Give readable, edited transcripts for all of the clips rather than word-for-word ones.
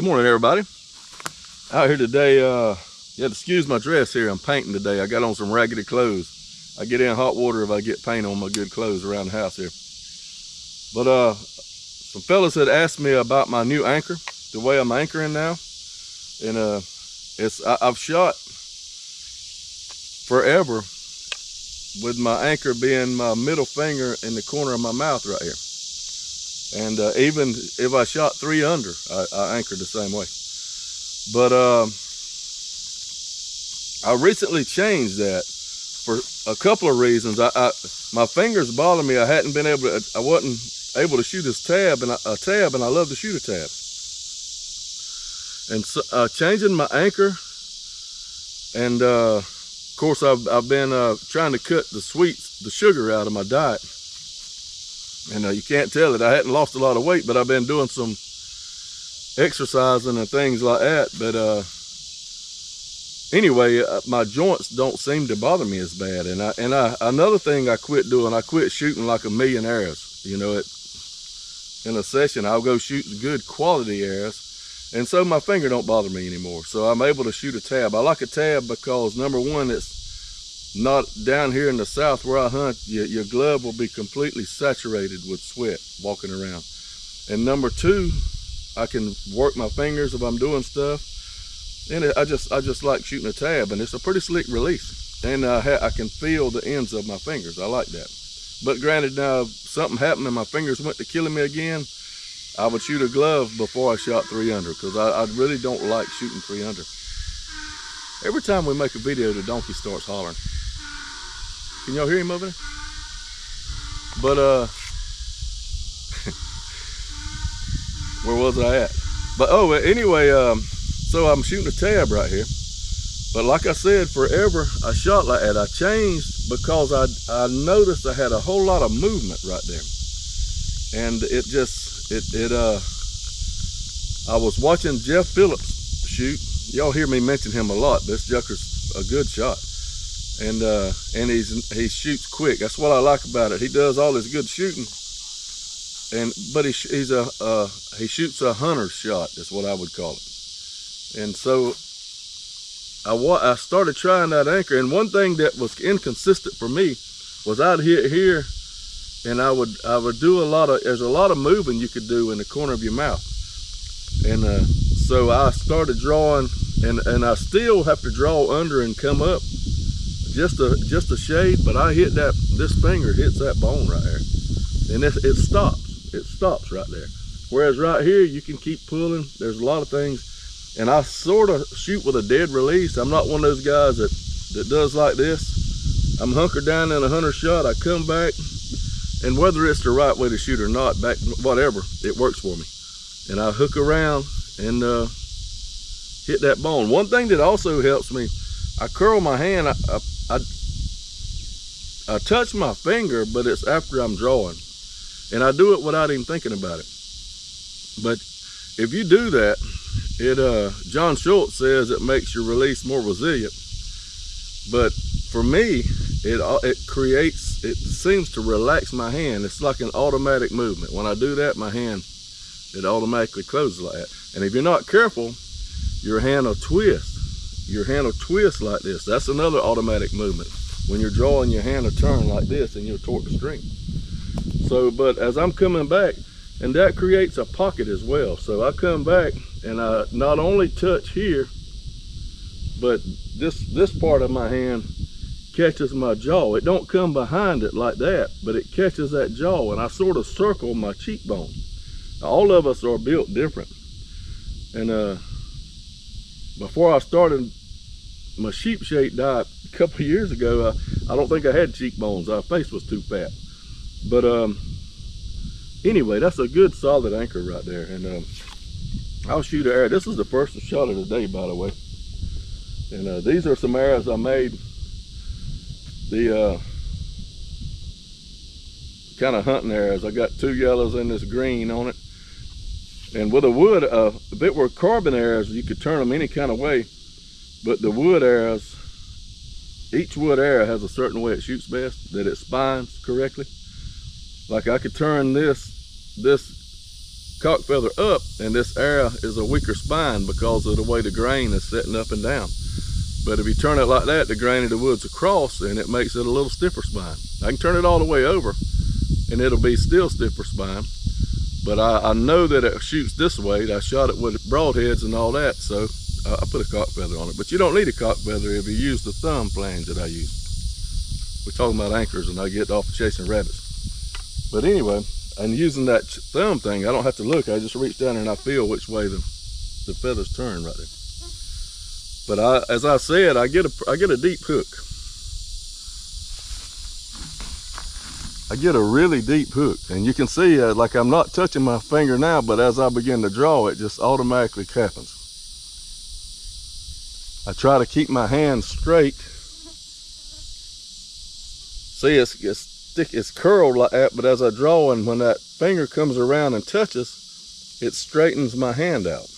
Good morning, everybody. Out here today, you have to excuse my dress here. I'm painting today. I got on some raggedy clothes. I get in hot water if I get paint on my good clothes around the house here. But some fellas had asked me about my new anchor, the way I'm anchoring now. And I've shot forever with my anchor being my middle finger in the corner of my mouth right here. And even if I shot 3 under, I anchored the same way. But I recently changed that for a couple of reasons. My fingers bother me. I wasn't able to shoot a tab, and I love to shoot a tab. And so, changing my anchor, and of course I've been trying to cut the sugar out of my diet. And you can't tell it. I hadn't lost a lot of weight, but I've been doing some exercising and things like that. But anyway, my joints don't seem to bother me as bad. And another thing I quit doing, I quit shooting like 1,000,000 arrows. You know, in a session, I'll go shoot good quality arrows. And so my finger don't bother me anymore. So I'm able to shoot a tab. I like a tab because, number one, it's not down here in the south where I hunt. Your glove will be completely saturated with sweat walking around. And number two, I can work my fingers if I'm doing stuff. And I just like shooting a tab, and it's a pretty slick release. And I can feel the ends of my fingers. I like that. But granted, now if something happened and my fingers went to killing me again, I would shoot a glove before I shot 3 under, because I really don't like shooting 3 under. Every time we make a video, the donkey starts hollering. Can y'all hear him over there? But where was I at? But anyway, so I'm shooting a tab right here. But like I said, forever I shot like that. I changed because I noticed I had a whole lot of movement right there. And I was watching Jeff Phillips shoot. Y'all hear me mention him a lot. This Jucker's a good shot. And he shoots quick. That's what I like about it. He does all this good shooting, but he shoots a hunter's shot. Is what I would call it. And so I started trying that anchor. And one thing that was inconsistent for me was I'd hit here, and I would do there's a lot of moving you could do in the corner of your mouth. And so I started drawing, and I still have to draw under and come up just a shade, but I hit this finger hits that bone right there, and it stops right there. Whereas right here you can keep pulling. There's a lot of things, and I sort of shoot with a dead release. I'm not one of those guys that does like this. I'm hunkered down in a hunter shot. I come back, and whether it's the right way to shoot or not, whatever, it works for me. And I hook around and hit that bone. One thing that also helps me, I curl my hand. I touch my finger, but it's after I'm drawing. And I do it without even thinking about it. But if you do that, John Schultz says it makes your release more resilient. But for me, it seems to relax my hand. It's like an automatic movement. When I do that, my hand, it automatically closes like that. And if you're not careful, your hand will twist. Your hand will twist like this. That's another automatic movement. When you're drawing, your hand will turn like this, and you'll torque the string. So, but as I'm coming back, and that creates a pocket as well. So I come back, and I not only touch here, but this part of my hand catches my jaw. It don't come behind it like that, but it catches that jaw, and I sort of circle my cheekbone. Now, all of us are built different. And before I started my sheep shake diet a couple of years ago, I don't think I had cheekbones. My face was too fat. But anyway, that's a good solid anchor right there. And I'll shoot an arrow. This is the first shot of the day, by the way. And these are some arrows I made. The kind of hunting arrows. I got 2 yellows and this green on it. And with a wood, if it were carbon arrows, you could turn them any kind of way. But the wood arrows, each wood arrow has a certain way it shoots best, that it spines correctly. Like I could turn this cock feather up, and this arrow is a weaker spine because of the way the grain is setting up and down. But if you turn it like that, the grain of the wood's across, and it makes it a little stiffer spine. I can turn it all the way over, and it'll be still stiffer spine. But I know that it shoots this way. I shot it with broadheads and all that, so I put a cock feather on it. But you don't need a cock feather if you use the thumb flange that I use. We're talking about anchors, and I get off chasing rabbits. But anyway, and using that thumb thing, I don't have to look. I just reach down there and I feel which way the feathers turn right there. But as I said, I get a deep hook. I get a really deep hook, and you can see like I'm not touching my finger now, but as I begin to draw, it just automatically happens. I try to keep my hand straight. See, it's curled like that, but as I draw, and when that finger comes around and touches, it straightens my hand out.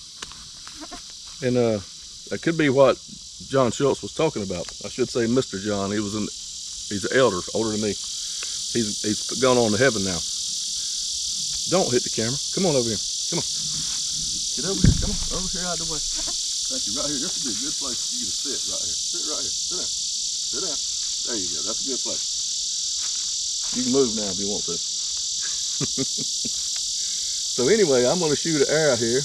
And that could be what John Schultz was talking about. I should say Mr. John. He's an elder, older than me. He's gone on to heaven now. Don't hit the camera. Come on over here. Come on. Get over here. Come on. Over here out of the way. Thank you. Right here. This would be a good place for you to sit right here. Sit right here. Sit down. Sit down. There you go. That's a good place. You can move now if you want to. So anyway, I'm going to shoot an arrow here.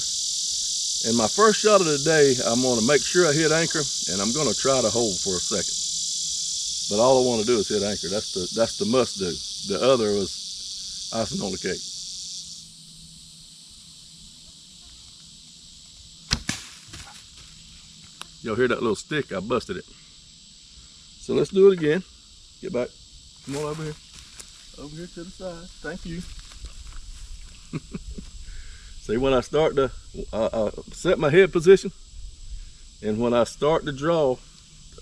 And my first shot of the day, I'm going to make sure I hit anchor, and I'm going to try to hold for a second. But all I want to do is hit anchor. That's the must do. The other was icing on the cake. Y'all hear that little stick? I busted it. So let's do it again. Get back. Come on over here. Over here to the side. Thank you. See, when I start to set my head position, and when I start to draw,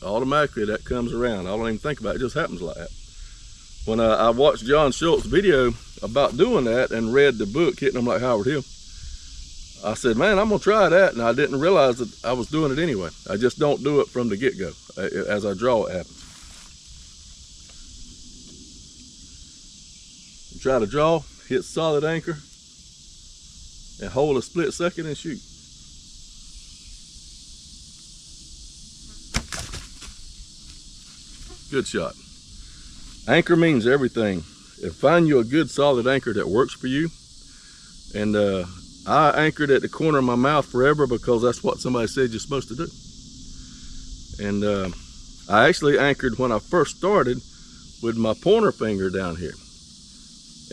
automatically that comes around. I don't even think about it. It just happens like that. When I watched John Schultz's video about doing that and read the book, Hitting Them Like Howard Hill, I said, man, I'm going to try that. And I didn't realize that I was doing it anyway. I just don't do it from the get-go. As I draw, it happens. Try to draw, hit solid anchor, and hold a split second and shoot. Good shot. Anchor means everything. Find you a good solid anchor that works for you. And I anchored at the corner of my mouth forever because that's what somebody said you're supposed to do. And I actually anchored when I first started with my pointer finger down here.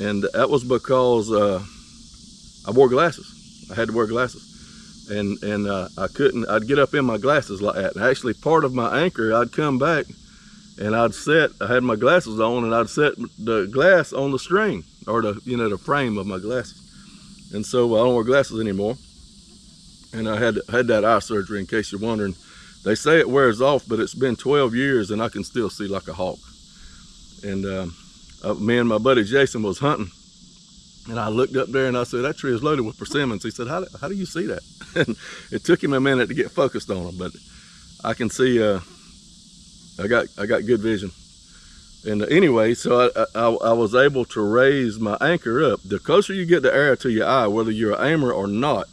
And that was because I wore glasses. I had to wear glasses. And I'd get up in my glasses like that. And actually part of my anchor, I'd come back and I had my glasses on, and I'd set the glass on the string, or the frame of my glasses. And so I don't wear glasses anymore. And I had that eye surgery, in case you're wondering. They say it wears off, but it's been 12 years and I can still see like a hawk. And me and my buddy Jason was hunting, and I looked up there and I said, that tree is loaded with persimmons. He said, how do you see that? And it took him a minute to get focused on them, but I can see, I got good vision. And anyway, so I was able to raise my anchor up. The closer you get the arrow to your eye, whether you're an aimer or not,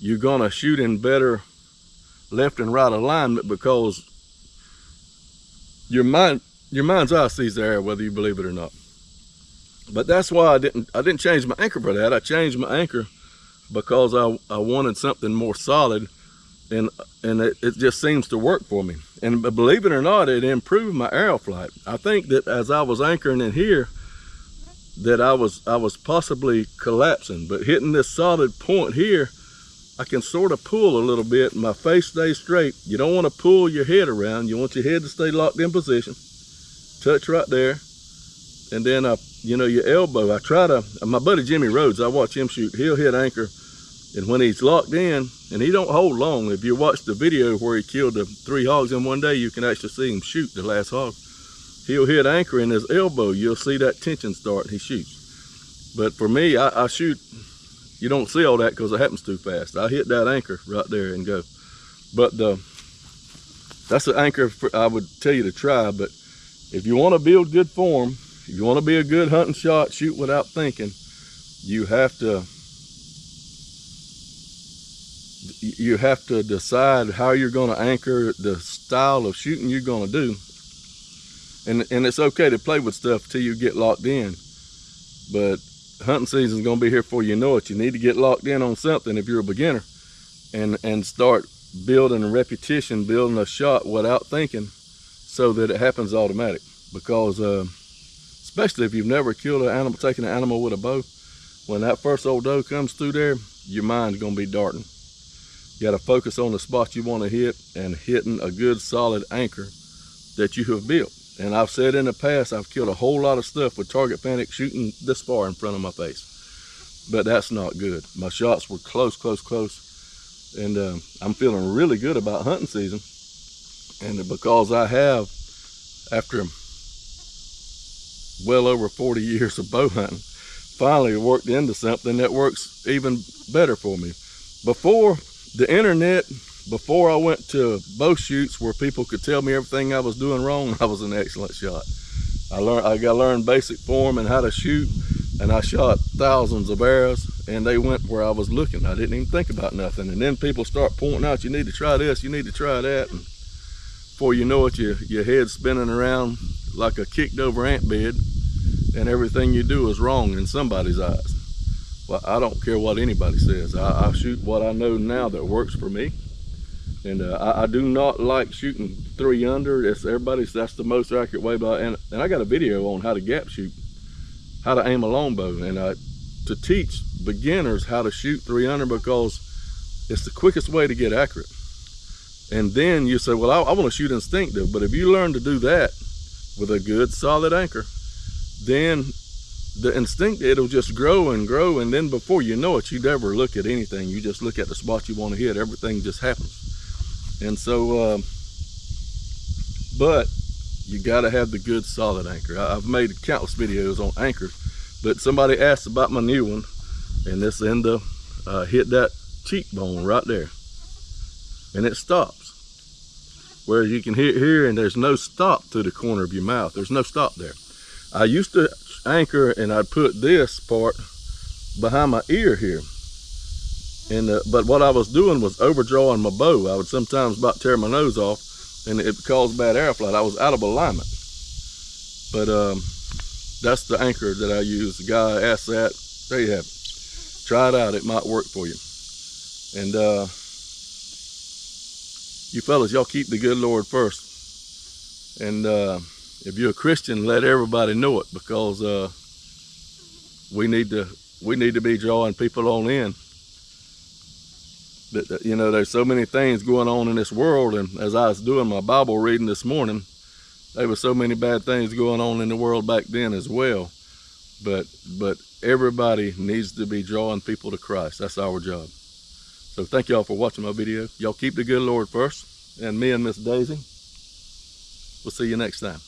you're gonna shoot in better left and right alignment, because your mind's eye sees the arrow whether you believe it or not. But that's why I didn't change my anchor for that. I changed my anchor because I wanted something more solid, and it just seems to work for me. And believe it or not, it improved my arrow flight. I think that as I was anchoring in here, that I was possibly collapsing, but hitting this solid point here, I can sort of pull a little bit, and my face stays straight. You don't want to pull your head around. You want your head to stay locked in position. Touch right there, and then your elbow. My buddy Jimmy Rhodes, I watch him shoot. He'll hit anchor, and when he's locked in, and he don't hold long. If you watch the video where he killed the 3 hogs in one day, you can actually see him shoot the last hog. He'll hit anchor in his elbow. You'll see that tension start, and he shoots. But for me, I shoot. You don't see all that because it happens too fast. I hit that anchor right there and go. But that's the anchor I would tell you to try. But if you want to build good form, if you want to be a good hunting shot, shoot without thinking, you have to you have to decide how you're going to anchor, the style of shooting you're going to do. And it's okay to play with stuff till you get locked in. But hunting season is going to be here before you know it. You need to get locked in on something if you're a beginner, and start building a repetition, building a shot without thinking, so that it happens automatic. Because especially if you've never killed an animal, taken an animal with a bow, when that first old doe comes through there, your mind's going to be darting. You got to focus on the spot you want to hit, and hitting a good solid anchor that you have built. And I've said in the past, I've killed a whole lot of stuff with target panic, shooting this far in front of my face. But that's not good. My shots were close. And I'm feeling really good about hunting season. And because I have, after well over 40 years of bow hunting, finally worked into something that works even better for me. Before the internet, before I went to bow shoots where people could tell me everything I was doing wrong, I was an excellent shot. I got to learn basic form and how to shoot, and I shot thousands of arrows, and they went where I was looking. I didn't even think about nothing. And then people start pointing out, you need to try this, you need to try that, and before you know it, your head's spinning around like a kicked over ant bed, and everything you do is wrong in somebody's eyes. Well, I don't care what anybody says. I shoot what I know now that works for me. And I do not like shooting 3 under. That's the most accurate way. And I got a video on how to gap shoot, how to aim a longbow, and to teach beginners how to shoot 3 under, because it's the quickest way to get accurate. And then you say, well, I want to shoot instinctive. But if you learn to do that with a good solid anchor, then the instinct, it'll just grow and grow. And then before you know it, you never look at anything. You just look at the spot you want to hit. Everything just happens. And so, but you got to have the good solid anchor. I've made countless videos on anchors, but somebody asked about my new one, and this end up hit that cheekbone right there, and it stops. Whereas you can hit here, and there's no stop to the corner of your mouth. There's no stop there. I used to anchor, and I'd put this part behind my ear here. And but what I was doing was overdrawing my bow. I would sometimes about tear my nose off, and it caused bad airflow. I was out of alignment. But that's the anchor that I use. The guy asked that. There you have it. Try it out. It might work for you. And you fellas, y'all keep the good Lord first. And if you're a Christian, let everybody know it, because we need to be drawing people on in. But, you know, there's so many things going on in this world, and as I was doing my Bible reading this morning, there were so many bad things going on in the world back then as well. But everybody needs to be drawing people to Christ. That's our job. So thank y'all for watching my video. Y'all keep the good Lord first, and me and Miss Daisy, we'll see you next time.